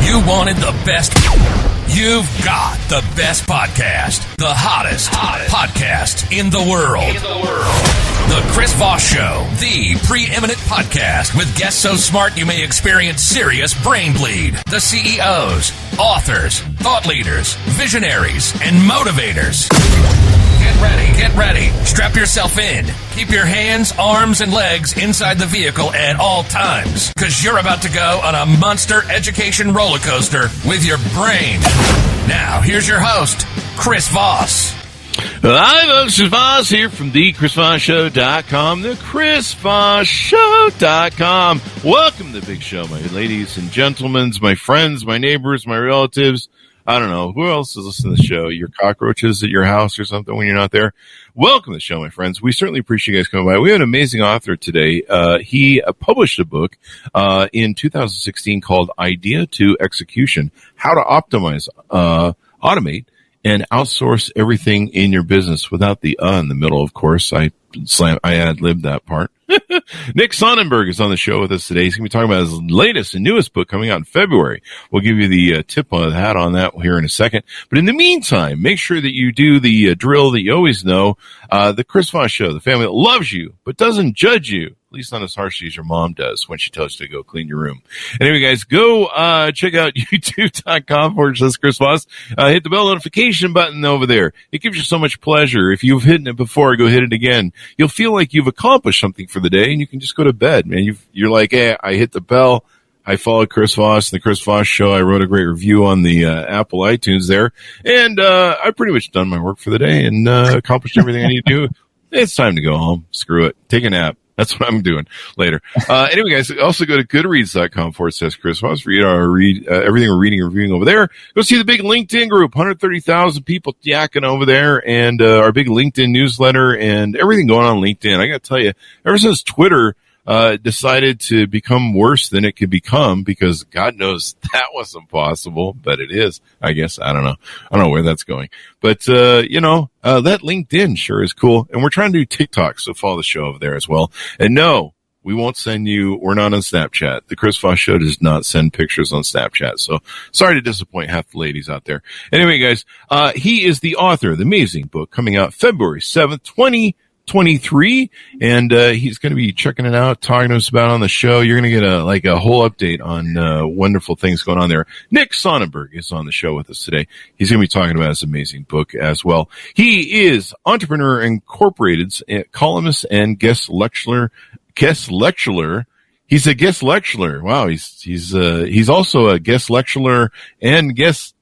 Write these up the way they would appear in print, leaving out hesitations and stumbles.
You wanted the best. You've got the best podcast. The hottest podcast in the world. The Chris Voss Show, the preeminent podcast with guests so smart you may experience serious brain bleed. The CEOs, authors, thought leaders, visionaries, and motivators. Get ready. Strap yourself in. Keep your hands, arms, and legs inside the vehicle at all times, because you're about to go on a monster education roller coaster with your brain. Now, here's your host, Chris Voss. Hi, folks. It's Voss here from thechrisvossshow.com, thechrisvossshow.com. Welcome to the big show, my ladies and gentlemen, my friends, my neighbors, my relatives. I don't know. Who else is listening to the show? Your cockroaches at your house or something when you're not there? Welcome to the show, my friends. We certainly appreciate you guys coming by. We have an amazing author today. He published a book in 2016 called Idea to Execution, How to Optimize, Automate, and Outsource Everything in Your Business without the in the middle, of course. I ad-libbed that part. Nick Sonnenberg is on the show with us today. He's going to be talking about his latest and newest book coming out in February. We'll give you the tip on that here in a second. But in the meantime, make sure that you do the drill that you always know. The Chris Voss Show, the family that loves you but doesn't judge you, at least not as harshly as your mom does when she tells you to go clean your room. Anyway, guys, go check out youtube.com/Chris Voss. Hit the bell notification button over there. It gives you so much pleasure. If you've hit it before, go hit it again. You'll feel like you've accomplished something for the day, and you can just go to bed, man. You're like, hey, I hit the bell. I followed Chris Voss, the Chris Voss Show. I wrote a great review on the Apple iTunes there, and I've pretty much done my work for the day and accomplished everything I need to do. It's time to go home. Screw it. Take a nap. That's what I'm doing later. Anyway, guys, also go to goodreads.com/Chris Voss. Read everything we're reading and reviewing over there. Go see the big LinkedIn group, 130,000 people yakking over there, and our big LinkedIn newsletter and everything going on LinkedIn. I got to tell you, ever since Twitter decided to become worse than it could become, because God knows that wasn't possible, but it is, I guess. I don't know where that's going. But, that LinkedIn sure is cool. And we're trying to do TikTok, so follow the show over there as well. And no, we won't send you, we're not on Snapchat. The Chris Voss Show does not send pictures on Snapchat. So sorry to disappoint half the ladies out there. Anyway, guys, he is the author of the amazing book coming out February 7th, 2023, and he's going to be checking it out, talking to us about it on the show. You're going to get a whole update on wonderful things going on there. Nick Sonnenberg is on the show with us today. He's going to be talking about his amazing book as well. He is Entrepreneur Incorporated's columnist and guest lecturer. He's a guest lecturer. Wow, he's also a guest lecturer and guest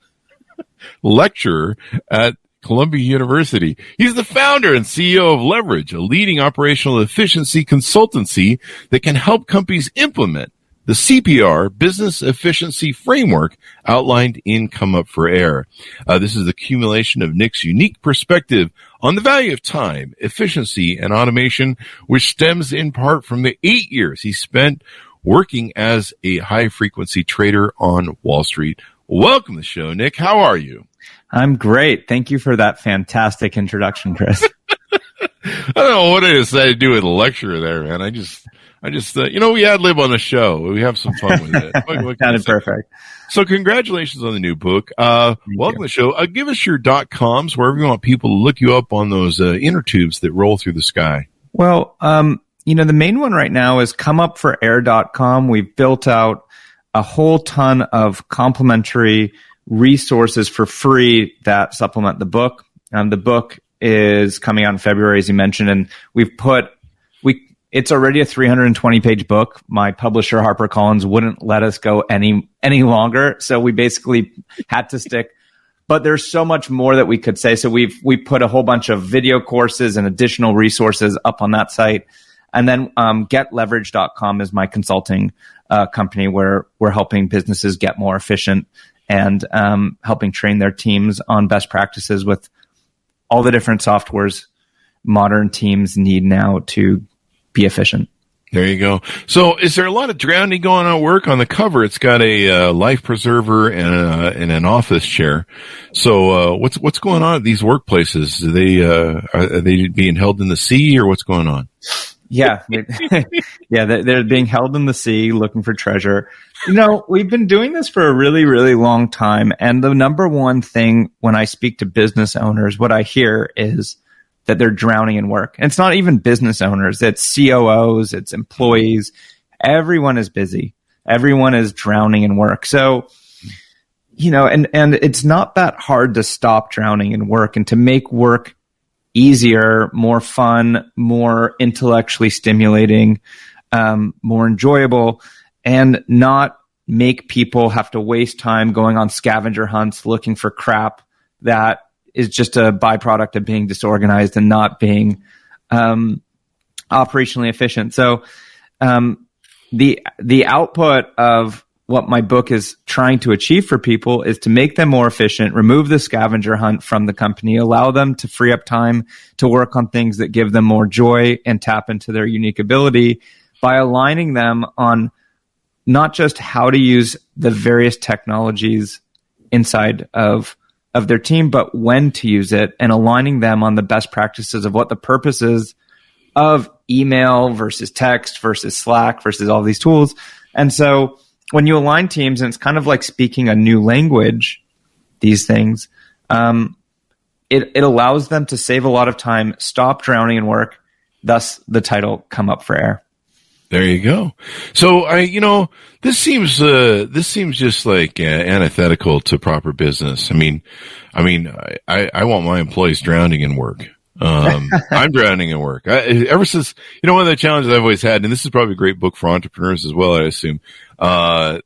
lecturer at Columbia University. He's the founder and CEO of Leverage, a leading operational efficiency consultancy that can help companies implement the CPR, Business Efficiency Framework, outlined in Come Up for Air. This is the accumulation of Nick's unique perspective on the value of time, efficiency, and automation, which stems in part from the 8 years he spent working as a high-frequency trader on Wall Street. Welcome to the show, Nick. How are you? I'm great. Thank you for that fantastic introduction, Chris. I don't know what it decided to do with a lecture there, man. I just, we ad-lib on the show. We have some fun with it. What Sounded perfect. So congratulations on the new book. Welcome to the show. Give us your .coms, wherever you want people to look you up on those inner tubes that roll through the sky. Well, the main one right now is comeupforair.com. We've built out a whole ton of complimentary resources for free that supplement the book. The book is coming out in February, as you mentioned, and it's already a 320-page book. My publisher, HarperCollins, wouldn't let us go any longer, so we basically had to stick. But there's so much more that we could say. So we put a whole bunch of video courses and additional resources up on that site. And then getleverage.com is my consulting company where we're helping businesses get more efficient and helping train their teams on best practices with all the different softwares modern teams need now to be efficient. There you go. So is there a lot of drowning going on at work? On the cover, it's got a life preserver and an office chair. So what's going on at these workplaces? Are they being held in the sea, or what's going on? Yeah. Yeah. They're being held in the sea looking for treasure. We've been doing this for a really, really long time. And the number one thing when I speak to business owners, what I hear is that they're drowning in work. And it's not even business owners. It's COOs, it's employees. Everyone is busy. Everyone is drowning in work. So, and it's not that hard to stop drowning in work and to make work easier, more fun, more intellectually stimulating, more enjoyable, and not make people have to waste time going on scavenger hunts looking for crap that is just a byproduct of being disorganized and not being operationally efficient. So the output of what my book is trying to achieve for people is to make them more efficient, remove the scavenger hunt from the company, allow them to free up time to work on things that give them more joy and tap into their unique ability by aligning them on not just how to use the various technologies inside of their team, but when to use it, and aligning them on the best practices of what the purpose is of email versus text versus Slack versus all these tools. And so when you align teams, and it's kind of like speaking a new language, these things, it allows them to save a lot of time, stop drowning in work, thus the title Come Up for Air. There you go. So this seems just like antithetical to proper business. I mean, I want my employees drowning in work. I'm drowning in work. Ever since, one of the challenges I've always had, and this is probably a great book for entrepreneurs as well, I assume, I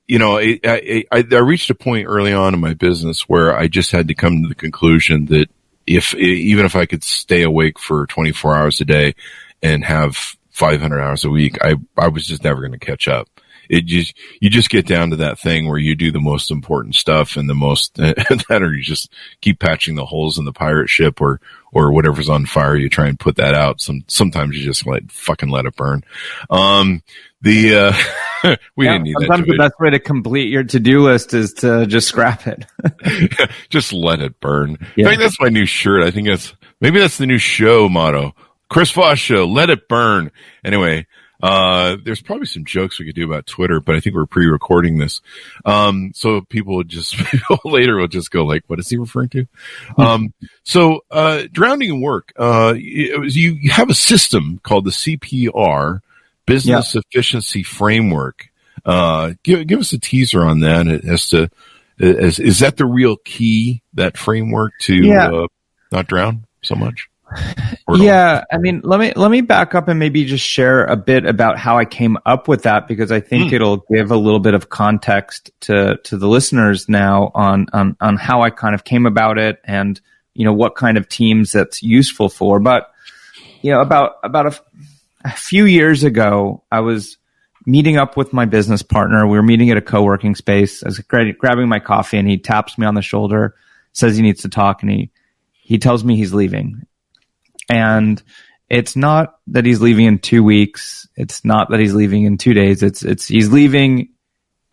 reached a point early on in my business where I just had to come to the conclusion that even if I could stay awake for 24 hours a day and have 500 hours a week, I was just never going to catch up. You just get down to that thing where you do the most important stuff and or you just keep patching the holes in the pirate ship or whatever's on fire. You try and put that out. Sometimes you just let it burn. We didn't need that. Sometimes the best way to complete your to-do list is to just scrap it. Just let it burn. Yeah. In fact, that's my new shirt. I think maybe that's the new show motto. Chris Voss Show, let it burn. Anyway, there's probably some jokes we could do about Twitter, but I think we're pre-recording this. So people later will just go like, what is he referring to? So drowning in work, you have a system called the CPR, Business Efficiency Framework. Give us a teaser on that as to, is that the real key, that framework to not drown so much? Yeah, I mean, let me back up and maybe just share a bit about how I came up with that, because I think it'll give a little bit of context to the listeners now on how I kind of came about it and what kind of teams that's useful for. But about a few years ago, I was meeting up with my business partner. We were meeting at a co-working space. I was grabbing my coffee, and he taps me on the shoulder, says he needs to talk, and he tells me he's leaving. And it's not that he's leaving in 2 weeks. It's not that he's leaving in 2 days. It's he's leaving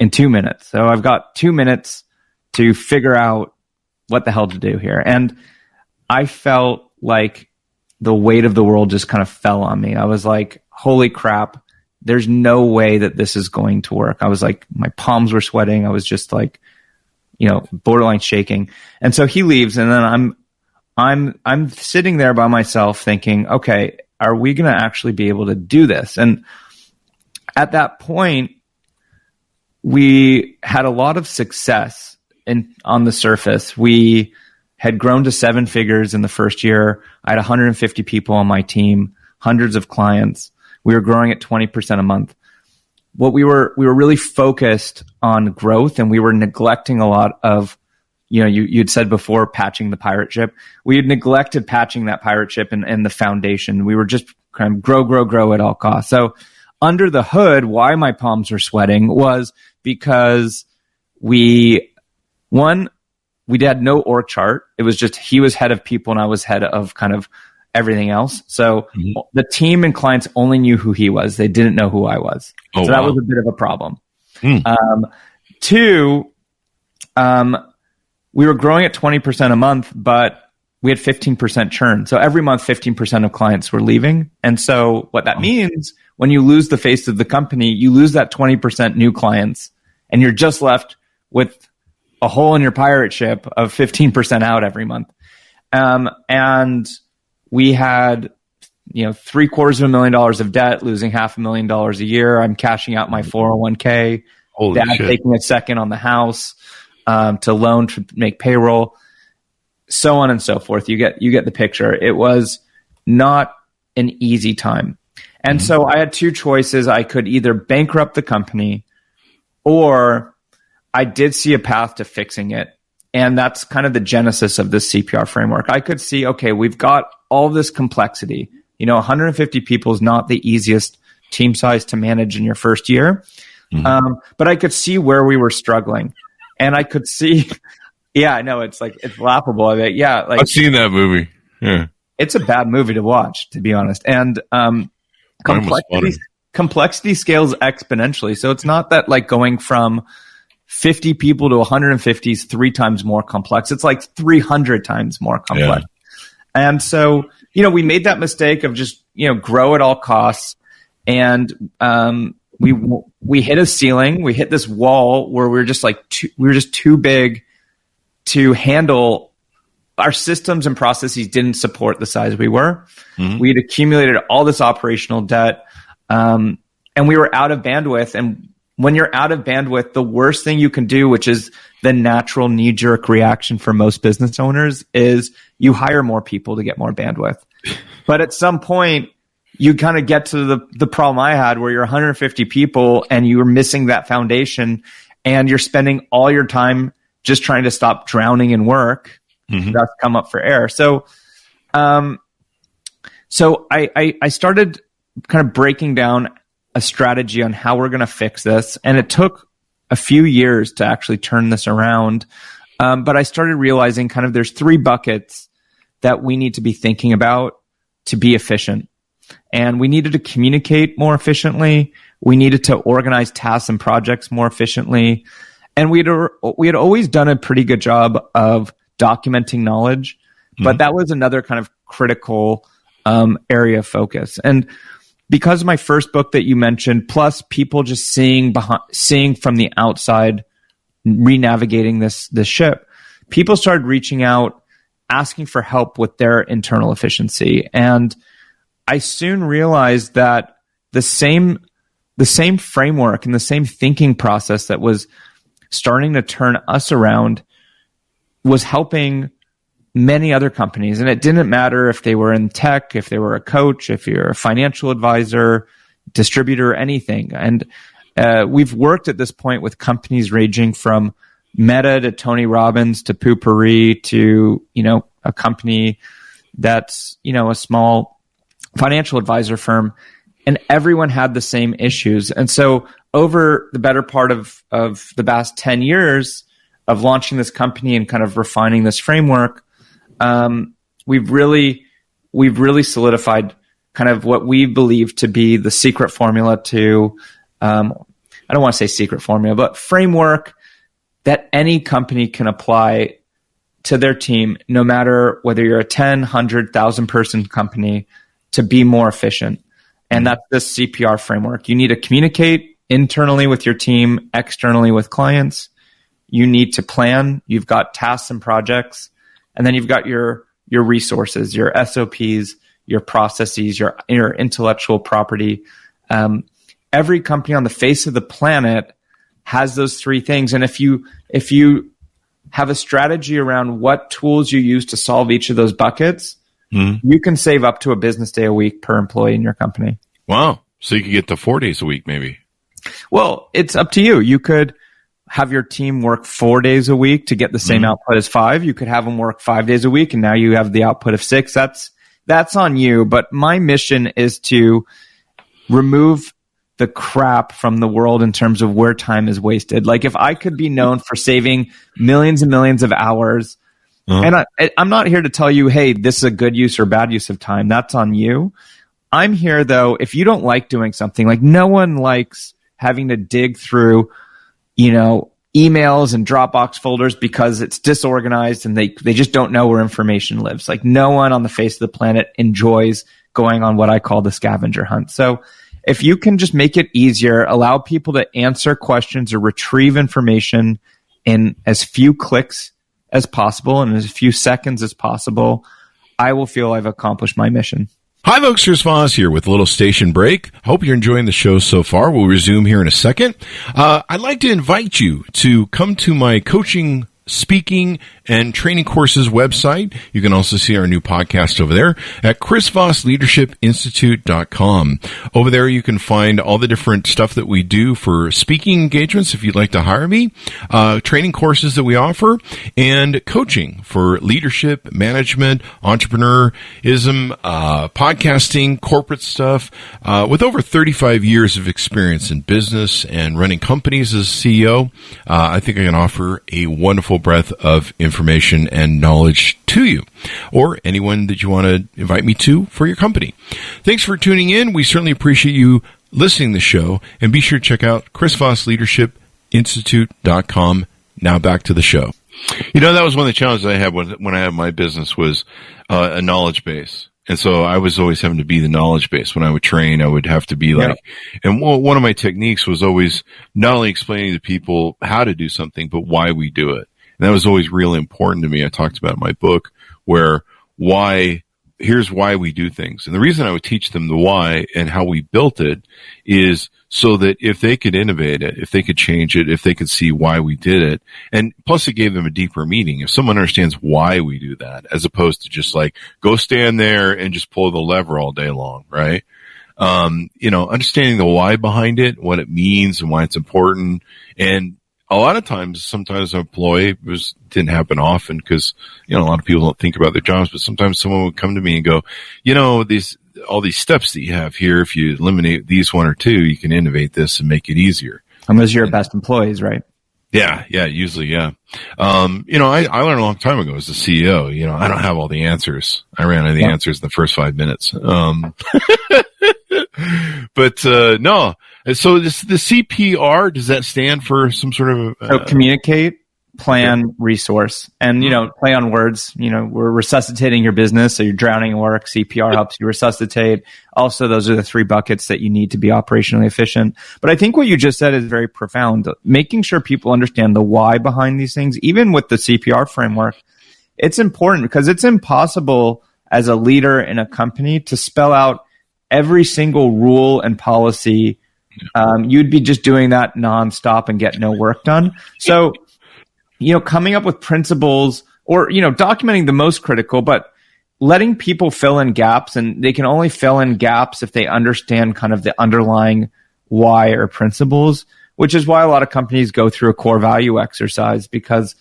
in 2 minutes. So I've got 2 minutes to figure out what the hell to do here. And I felt like the weight of the world just kind of fell on me. I was like, holy crap, there's no way that this is going to work. I was like, my palms were sweating. I was just like, borderline shaking. And so he leaves, and then I'm sitting there by myself thinking, okay, are we going to actually be able to do this? And at that point, we had a lot of success on the surface. We had grown to 7 figures in the first year. I had 150 people on my team, hundreds of clients. We were growing at 20% a month. What we were really focused on growth, and we were neglecting a lot of, you'd said before, patching the pirate ship. We had neglected patching that pirate ship and the foundation. We were just kind of grow at all costs. So under the hood, why my palms were sweating was because we had no org chart. It was just he was head of people and I was head of kind of everything else. So the team and clients only knew who he was. They didn't know who I was. So that was a bit of a problem. 2, we were growing at 20% a month, but we had 15% churn. So every month, 15% of clients were leaving. And so what that means, when you lose the face of the company, you lose that 20% new clients, and you're just left with a hole in your pirate ship of 15% out every month. And we had, $750,000 of debt, losing $500,000 a year. I'm cashing out my 401k. Holy Dad shit. taking a second on the house to loan to make payroll, so on and so forth. You get the picture. It was not an easy time. And so I had two choices. I could either bankrupt the company, or I did see a path to fixing it. And that's kind of the genesis of this CPR framework. I could see, okay, we've got all this complexity. 150 people is not the easiest team size to manage in your first year. But I could see where we were struggling. And I could see, I know it's laughable. I've seen that movie. Yeah. It's a bad movie to watch, to be honest. And complexity scales exponentially. So it's not that going from 50 people to 150 is 3 times more complex. It's 300 times more complex. Yeah. And so, we made that mistake of just, grow at all costs. And we hit a ceiling. We hit this wall where we were just too big to handle. Our systems and processes didn't support the size we were. We had accumulated all this operational debt, and we were out of bandwidth. And when you're out of bandwidth, the worst thing you can do, which is the natural knee-jerk reaction for most business owners, is you hire more people to get more bandwidth. But at some point, you kind of get to the problem I had, where you're 150 people and you're missing that foundation, and you're spending all your time just trying to stop drowning in work. That's come up for air. So I started kind of breaking down a strategy on how we're going to fix this. And it took a few years to actually turn this around. But I started realizing kind of there's 3 buckets that we need to be thinking about to be efficient. And we needed to communicate more efficiently. We needed to organize tasks and projects more efficiently. And we had always done a pretty good job of documenting knowledge, but that was another kind of critical area of focus. And because of my first book that you mentioned, plus people just seeing from the outside, re-navigating this ship, people started reaching out, asking for help with their internal efficiency. And I soon realized that the same framework and the same thinking process that was starting to turn us around was helping many other companies. And it didn't matter if they were in tech, if they were a coach, if you're a financial advisor, distributor, anything. And we've worked at this point with companies ranging from Meta to Tony Robbins to Poo-Pourri to, a company that's, a small financial advisor firm. And everyone had the same issues. And so over the better part of the past 10 years of launching this company and kind of refining this framework, we've really solidified kind of what we believe to be the secret formula to, I don't want to say secret formula, but framework that any company can apply to their team, no matter whether you're a 10, 100, 1,000 person company, to be more efficient. And that's this CPR framework. You need to communicate internally with your team, externally with clients. You need to plan. You've got tasks and projects. And then you've got your resources, your SOPs, your processes, your intellectual property. Every company on the face of the planet has those 3 things. And if you have a strategy around what tools you use to solve each of those buckets, you can save up to a business day a week per employee in your company. Wow. So you could get to 4 days a week, maybe. Well, it's up to you. You could have your team work 4 days a week to get the same output as 5. You could have them work 5 days a week, and now you have the output of 6. That's on you. But my mission is to remove the crap from the world in terms of where time is wasted. Like, if I could be known for saving millions and millions of hours, and I'm not here to tell you, hey, this is a good use or bad use of time. That's on you. I'm here, though, if you don't like doing something, like no one likes having to dig through, emails and Dropbox folders because it's disorganized and they just don't know where information lives. Like no one on the face of the planet enjoys going on what I call the scavenger hunt. So if you can just make it easier, allow people to answer questions or retrieve information in as few clicks as possible and as few seconds as possible, I will feel I've accomplished my mission. Hi, folks. Here's Voss here with a little station break. Hope you're enjoying the show so far. We'll resume here in a second. I'd like to invite you to come to my coaching, speaking, and training courses website. You can also see our new podcast over there at chrisvossleadershipinstitute.com. Over there, you can find all the different stuff that we do for speaking engagements if you'd like to hire me, training courses that we offer, and coaching for leadership, management, entrepreneurism, podcasting, corporate stuff. With over 35 years of experience in business and running companies as CEO, I think I can offer a wonderful breadth of information and knowledge to you, or anyone that you want to invite me to for your company. Thanks for tuning in. We certainly appreciate you listening to the show, and be sure to check out chrisvossleadershipinstitute.com. Now back to the show. You know, that was one of the challenges I had when I had my business was a knowledge base. And so I was always having to be the knowledge base. When I would train, I would have to be like, and one of my techniques was always not only explaining to people how to do something, but why we do it. And that was always really important to me. I talked about in my book where here's why we do things. And the reason I would teach them the why and how we built it is so that if they could innovate it, if they could change it, if they could see why we did it, and plus it gave them a deeper meaning. If someone understands why we do that, as opposed to just like, go stand there and just pull the lever all day long, right? Understanding the why behind it, what it means and why it's important. And a lot of times, sometimes an employee didn't happen often because, a lot of people don't think about their jobs, but sometimes someone would come to me and go, all these steps that you have here, if you eliminate these one or two, you can innovate this and make it easier. And those are your best employees, right? Yeah, usually, yeah. I learned a long time ago as a CEO, I don't have all the answers. I ran out of the answers in the first 5 minutes. But no. So the CPR, does that stand for some sort of... So communicate, plan, resource. And, play on words. We're resuscitating your business, so you're drowning in work. CPR helps you resuscitate. Also, those are the 3 buckets that you need to be operationally efficient. But I think what you just said is very profound. Making sure people understand the why behind these things, even with the CPR framework, it's important because it's impossible as a leader in a company to spell out every single rule and policy. You'd be just doing that nonstop and get no work done. So, coming up with principles or, documenting the most critical, but letting people fill in gaps, and they can only fill in gaps if they understand kind of the underlying why or principles, which is why a lot of companies go through a core value exercise, because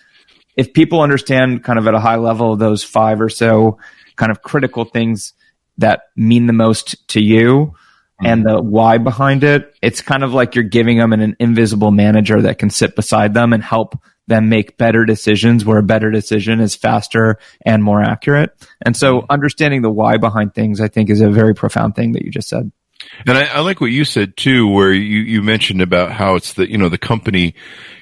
if people understand kind of at a high level those 5 or so kind of critical things that mean the most to you, and the why behind it, it's kind of like you're giving them an invisible manager that can sit beside them and help them make better decisions, where a better decision is faster and more accurate. And so understanding the why behind things, I think, is a very profound thing that you just said. And I like what you said too, where you mentioned about how it's the company,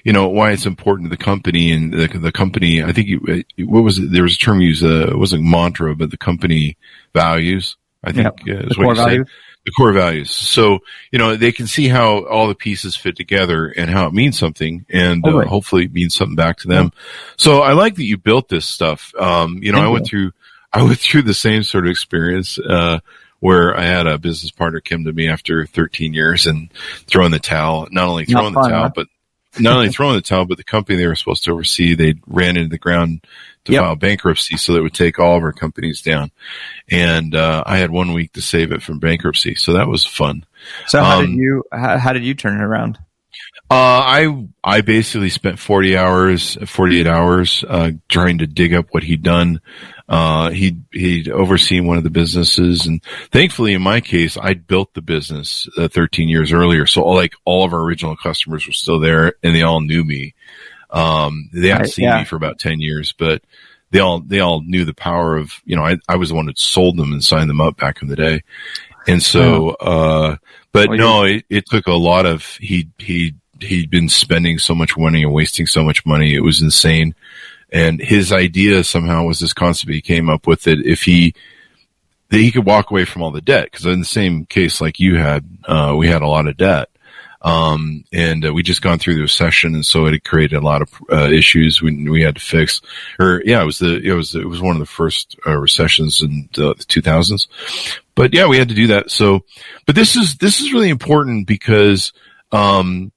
why it's important to the company, and the company, I think what was it? There was a term used, it wasn't mantra, but the company values, I think is what you said. The core values. So, they can see how all the pieces fit together and how it means something, and hopefully it means something back to them. So I like that you I went through the same sort of experience, where I had a business partner come to me after 13 years and throwing the towel, not only throwing the towel, but the company they were supposed to oversee, they ran into the ground to file bankruptcy, so that it would take all of our companies down. And I had 1 week to save it from bankruptcy, so that was fun. So how did you turn it around? I basically spent 48 hours trying to dig up what he'd done. He'd overseen one of the businesses, and thankfully in my case, I'd built the business 13 years earlier. So all of our original customers were still there, and they all knew me. They hadn't seen me for about 10 years, but they all knew the power of, I was the one that sold them and signed them up back in the day. And so, it took a lot of, he he'd been spending so much money and wasting so much money. It was insane. And his idea somehow was this concept he came up with, that that he could walk away from all the debt. Because in the same case like you had, we had a lot of debt. And we just gone through the recession, and so it had created a lot of issues we had to fix. It was one of the first recessions in the 2000s. But yeah, we had to do that. So, but this is really important because there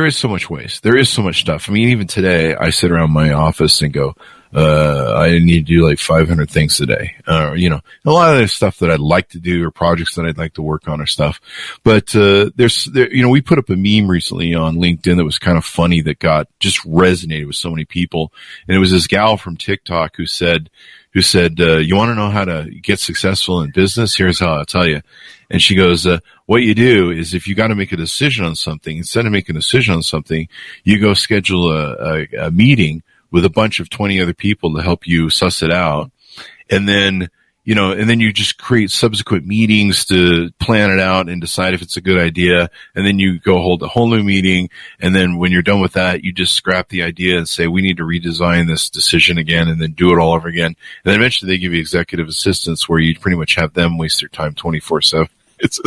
is so much waste. There is so much stuff. I mean, even today, I sit around my office and go, I need to do like 500 things today. A lot of the stuff that I'd like to do or projects that I'd like to work on or stuff. But, we put up a meme recently on LinkedIn that was kind of funny, that just resonated with so many people. And it was this gal from TikTok who said, you want to know how to get successful in business? Here's how I'll tell you. And she goes, what you do is, if you got to make a decision on something, instead of making a decision on something, you go schedule a meeting with a bunch of 20 other people to help you suss it out. And then you just create subsequent meetings to plan it out and decide if it's a good idea. And then you go hold a whole new meeting. And then when you're done with that, you just scrap the idea and say, we need to redesign this decision again, and then do it all over again. And then eventually they give you executive assistants where you pretty much have them waste their time 24/7. It's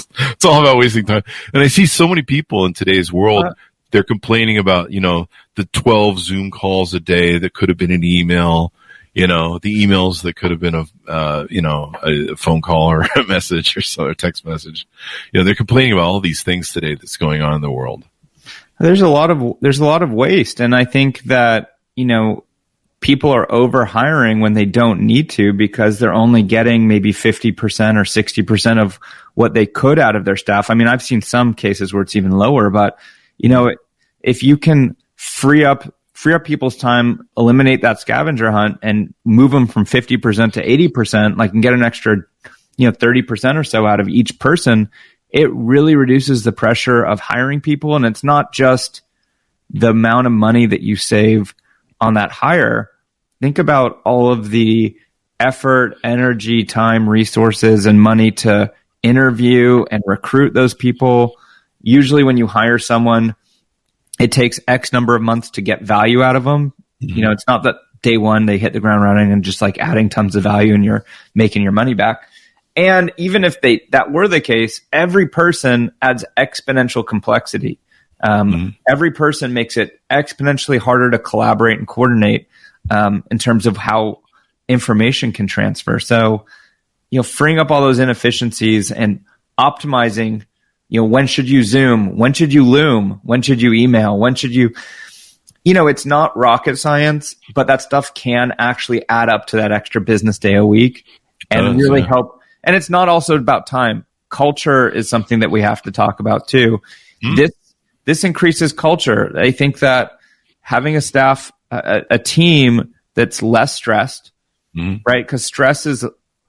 all about wasting time. And I see so many people in today's world, they're complaining about, the 12 Zoom calls a day that could have been an email, the emails that could have been a phone call or a message or a text message. They're complaining about all these things today that's going on in the world. There's a lot of waste. And I think that, people are over hiring when they don't need to, because they're only getting maybe 50% or 60% of what they could out of their staff. I mean, I've seen some cases where it's even lower, but if you can free up people's time, eliminate that scavenger hunt, and move them from 50% to 80%, and get an extra, 30% or so out of each person, it really reduces the pressure of hiring people. And it's not just the amount of money that you save on that hire. Think about all of the effort, energy, time, resources, and money to interview and recruit those people. Usually when you hire someone, it takes X number of months to get value out of them. Mm-hmm. It's not that day one they hit the ground running and just adding tons of value and you're making your money back. And even if that were the case, every person adds exponential complexity. Every person makes it exponentially harder to collaborate and coordinate in terms of how information can transfer. So, freeing up all those inefficiencies and optimizing, when should you Zoom? When should you Loom? When should you email? When should you, it's not rocket science, but that stuff can actually add up to that extra business day a week and really help. And it's not also about time. Culture is something that we have to talk about too. This increases culture. I think that having a staff, a team that's less stressed, right? Because stress is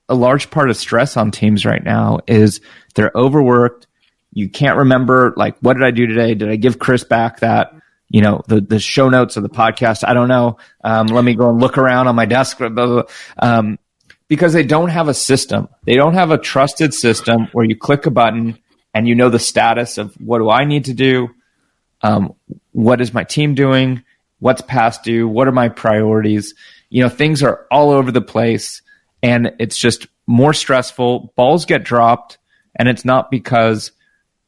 a large part of stress on teams right now is they're overworked. You can't remember, what did I do today? Did I give Chris back that, the show notes of the podcast? I don't know. Let me go and look around on my desk. Blah, blah, blah. Because they don't have a system. They don't have a trusted system where you click a button and the status of what do I need to do? What is my team doing? What's past due? What are my priorities? Things are all over the place and it's just more stressful. Balls get dropped, and it's not because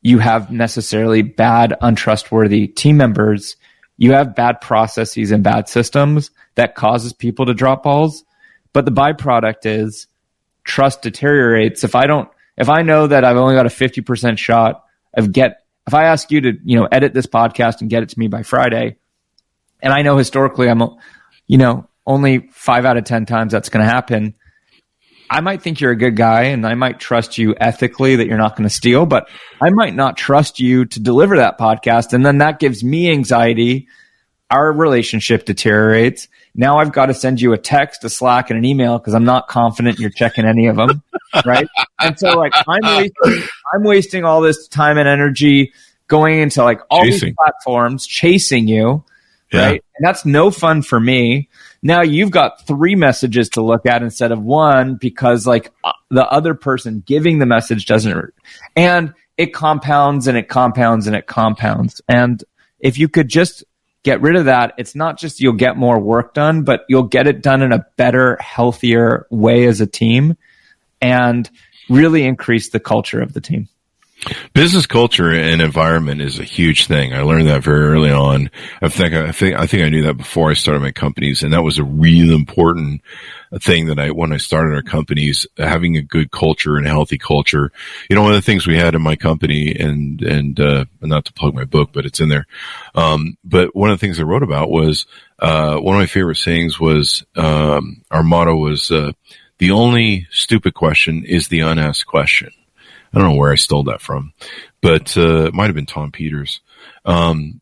you have necessarily bad, untrustworthy team members. You have bad processes and bad systems that causes people to drop balls. But the byproduct is trust deteriorates. If I know that I've only got a 50% shot of if I ask you to, edit this podcast and get it to me by Friday, and I know historically I'm, only 5 out of 10 times that's going to happen, I might think you're a good guy and I might trust you ethically that you're not going to steal, but I might not trust you to deliver that podcast. And then that gives me anxiety. Our relationship deteriorates. Now I've got to send you a text, a Slack, and an email because I'm not confident you're checking any of them, right? And so I'm wasting all this time and energy going into all these platforms, chasing you, right? And that's no fun for me. Now you've got 3 messages to look at instead of 1 because the other person giving the message doesn't. And it compounds and it compounds and it compounds. And if you could just get rid of that, it's not just you'll get more work done, but you'll get it done in a better, healthier way as a team and really increase the culture of the team. Business culture and environment is a huge thing. I learned that very early on. I think I knew that before I started my companies, and that was a really important thing that when I started our companies, having a good culture and a healthy culture. You know, one of the things we had in my company, and not to plug my book, but it's in there. But one of the things I wrote about was one of my favorite sayings was our motto was the only stupid question is the unasked question. I don't know where I stole that from, but it might have been Tom Peters. You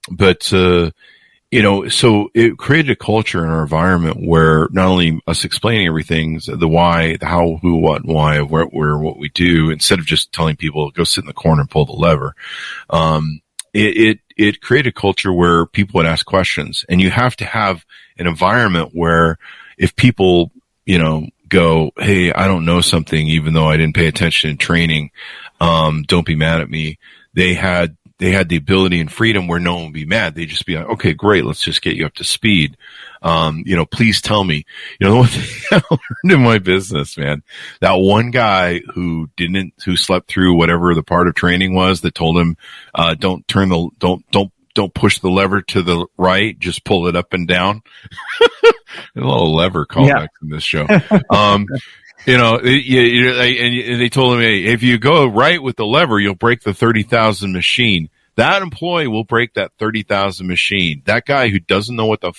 know, so it created a culture in our environment where not only us explaining everything, the why, the how, who, what, and why of where, what we do, instead of just telling people go sit in the corner and pull the lever. It created a culture where people would ask questions, and you have to have an environment where if people, you know, go, hey, I don't know something, even though I didn't pay attention in training. Don't be mad at me. They had the ability and freedom where no one would be mad. They'd just be like, okay, great. Let's just get you up to speed. You know, please tell me, you know, the one thing I learned in my business, man, that one guy who slept through whatever the part of training was that told him, don't push the lever to the right, just pull it up and down. A little lever callback in this show. You know, and they told him, hey, if you go right with the lever, you'll break the 30,000 machine. That employee will break that 30,000 machine. That guy who doesn't know what the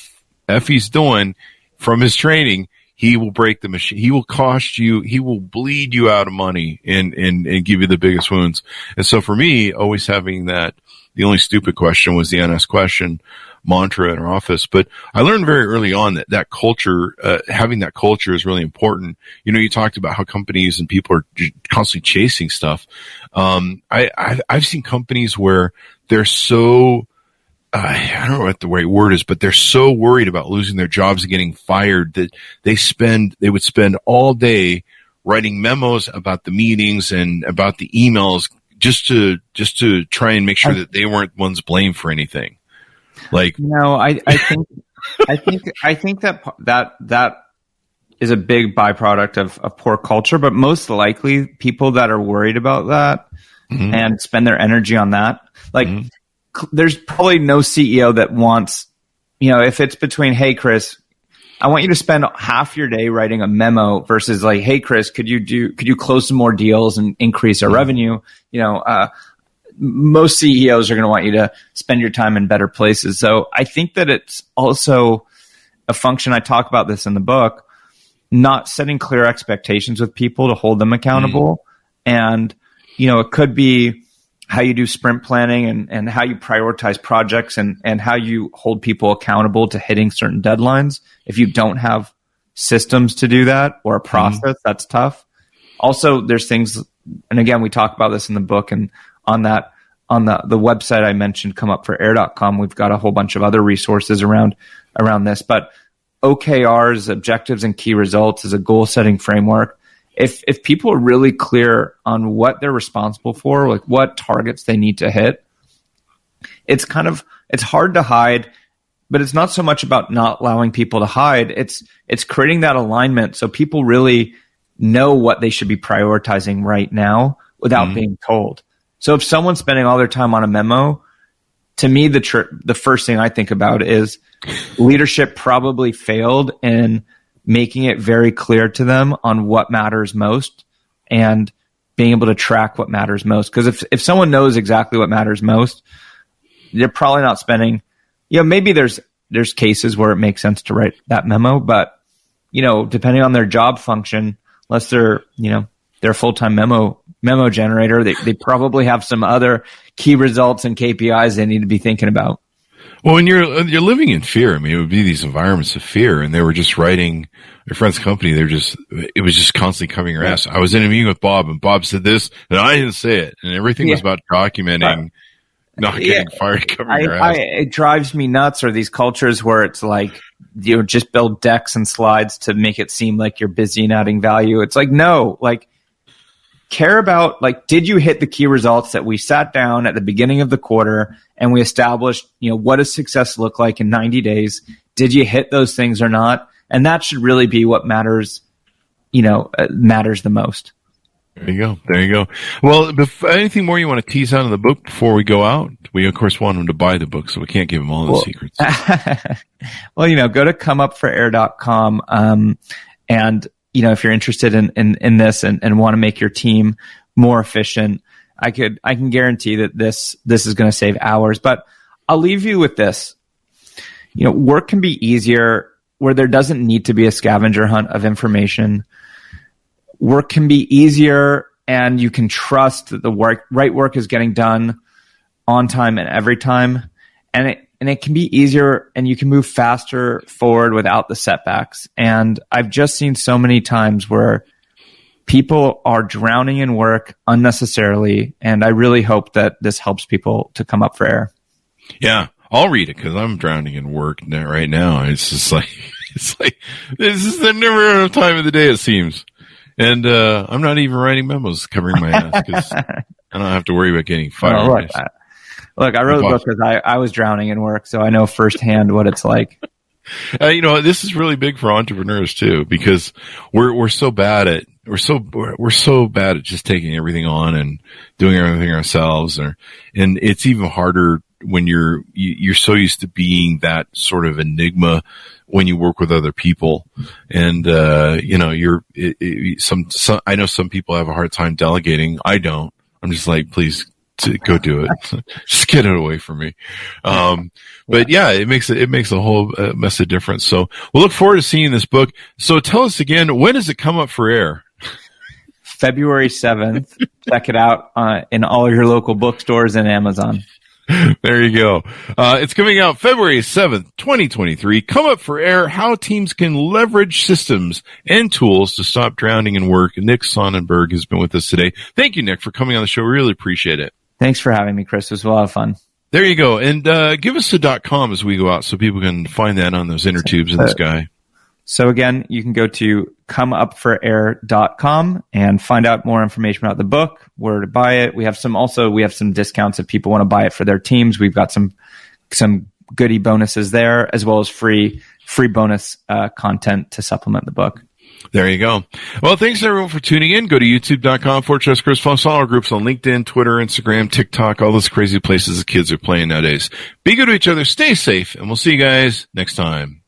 F he's doing from his training, he will break the machine. He will cost you, he will bleed you out of money and give you the biggest wounds. And so for me, always having that, the only stupid question was the unasked question mantra in our office. But I learned very early on that culture, having that culture is really important. You know, you talked about how companies and people are constantly chasing stuff. I've seen companies where they're so, I don't know what the right word is, but they're so worried about losing their jobs and getting fired that they would spend all day writing memos about the meetings and about the emails just to try and make sure that they weren't ones blamed for anything. Like, no, I think that is a big byproduct of poor culture, but most likely people that are worried about that and spend their energy on that, like there's probably no CEO that wants, you know, if it's between, hey, Chris, I want you to spend half your day writing a memo versus like, hey, Chris, could you close some more deals and increase our revenue? You know, most CEOs are going to want you to spend your time in better places. So I think that it's also a function. I talk about this in the book, not setting clear expectations with people to hold them accountable. And, you know, it could be how you do sprint planning and how you prioritize projects and how you hold people accountable to hitting certain deadlines. If you don't have systems to do that or a process, that's tough. Also, there's things, and again, we talk about this in the book, and on the website I mentioned, comeupforair.com, we've got a whole bunch of other resources around this. But OKRs, objectives and key results, is a goal setting framework. If people are really clear on what they're responsible for, like what targets they need to hit, it's hard to hide, but it's not so much about not allowing people to hide. It's creating that alignment so people really know what they should be prioritizing right now without being told. So if someone's spending all their time on a memo, to me, the first thing I think about is leadership probably failed in making it very clear to them on what matters most and being able to track what matters most. Because if someone knows exactly what matters most, they're probably not spending, you know, maybe there's cases where it makes sense to write that memo, but, you know, depending on their job function, unless they're, you know, they're a full-time memo generator, they probably have some other key results and KPIs they need to be thinking about. Well, when you're living in fear, I mean, it would be these environments of fear, and they were just writing my friend's company. It was just constantly covering your ass. I was in a meeting with Bob, and Bob said this, and I didn't say it, and everything was about documenting not getting fired, covering your ass. It drives me nuts. Or these cultures where it's like, you know, just build decks and slides to make it seem like you're busy and adding value. It's like, no, like care about, like, did you hit the key results that we sat down at the beginning of the quarter and we established, what does success look like in 90 days? Did you hit those things or not? And that should really be what matters, matters the most. There you go. Well, anything more you want to tease out of the book before we go out? We, of course, want them to buy the book, so we can't give them all the secrets. Well, go to comeupforair.com. And, if you're interested in this and want to make your team more efficient, I can guarantee that this is going to save hours. But I'll leave you with this. Work can be easier where there doesn't need to be a scavenger hunt of information. Work can be easier, and you can trust that the right work is getting done on time and every time. And it can be easier, and you can move faster forward without the setbacks. And I've just seen so many times where people are drowning in work unnecessarily, and I really hope that this helps people to come up for air. Yeah, I'll read it because I'm drowning in work right now. It's just like this is the never enough time of the day, it seems. And I'm not even writing memos covering my ass because I don't have to worry about getting fired. Look, I wrote a book because I was drowning in work, so I know firsthand what it's like. This is really big for entrepreneurs too, because we're so bad at just taking everything on and doing everything ourselves, and it's even harder when you're so used to being that sort of enigma when you work with other people. And, I know some people have a hard time delegating. I don't. I'm just like, please go do it. Just get it away from me. But yeah, it makes a whole mess of difference. So we'll look forward to seeing this book. So tell us again, when does it come up for air? February 7th. Check it out in all your local bookstores and Amazon. There you go. It's coming out February 7th, 2023. Come up for air, how teams can leverage systems and tools to stop drowning in work. Nick Sonnenberg has been with us today. Thank you, Nick, for coming on the show. We really appreciate it. Thanks for having me, Chris. It was a lot of fun. There you go. And give us the .com as we go out so people can find that on those inner tubes in the sky. So again, you can go to comeupforair.com and find out more information about the book, where to buy it. We have some discounts if people want to buy it for their teams. We've got some goodie bonuses there, as well as free bonus content to supplement the book. There you go. Well, thanks everyone for tuning in. Go to youtube.com/Chris Voss. Follow our groups on LinkedIn, Twitter, Instagram, TikTok, all those crazy places the kids are playing nowadays. Be good to each other. Stay safe, and we'll see you guys next time.